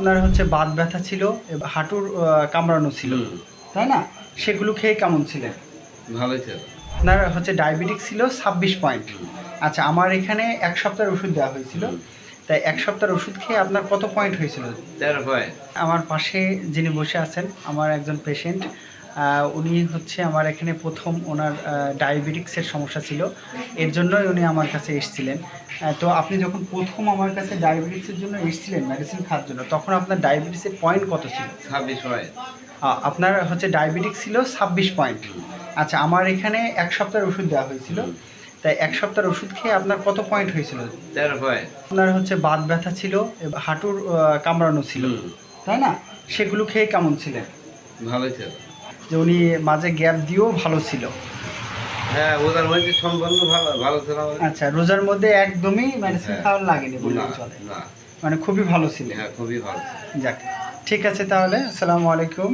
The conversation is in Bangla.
আপনার হচ্ছে বাত ব্যথা ছিল, হাঁটুর কামড়ানো ছিল, তাই না? সেগুলো খেয়ে কেমন ছিলেন? ভালোই ছিল। আপনার হচ্ছে ডায়াবেটিক ছিল 26 পয়েন্ট। আচ্ছা, আমার এখানে 1 সপ্তাহের ওষুধ দেওয়া হয়েছিল। তাই 1 সপ্তাহের ওষুধ খেয়ে আপনার কত পয়েন্ট হয়েছিল? 13 পয়েন্ট। আমার পাশে যিনি বসে আছেন, আমার একজন পেশেন্ট। উনি হচ্ছে আমার এখানে প্রথম ওনার ডায়াবেটিক্সের সমস্যা ছিল। এর জন্যই উনি আমার কাছে এসেছিলেন। তো আপনি যখন প্রথম আমার কাছে ডায়াবেটিক্সের জন্য এসেছিলেন মেডিসিন খাওয়ার জন্য, তখন আপনার ডায়াবেটিসের পয়েন্ট কত ছিল? 26 পয়েন্ট। আপনার হচ্ছে ডায়াবেটিক্স ছিল 26 পয়েন্ট। আচ্ছা, আমার এখানে 1 সপ্তাহের ওষুধ দেওয়া হয়েছিল। তাই 1 সপ্তাহের ওষুধ খেয়ে আপনার কত পয়েন্ট হয়েছিল? 13 পয়েন্ট। আপনার হচ্ছে বাত ব্যথা ছিল, হাঁটুর কামড়ানো ছিল, তাই না? সেগুলো খেয়ে কেমন ছিলেন? ভালোই ছিল। যে উনি মাঝে গ্যাপ দিয়েও ভালো ছিল। হ্যাঁ, ওদের মধ্যে সম্পূর্ণ ভালো ছিল আমাদের। আচ্ছা, রোজার মধ্যে একদমই মেডিসিন হ্যাঁ। খাওয়ার লাগেনি বললে না, চলে। না। মানে খুবই ভালো ছিল। হ্যাঁ, খুবই ভালো। যাক, ঠিক আছে তাহলে। আসসালামু আলাইকুম।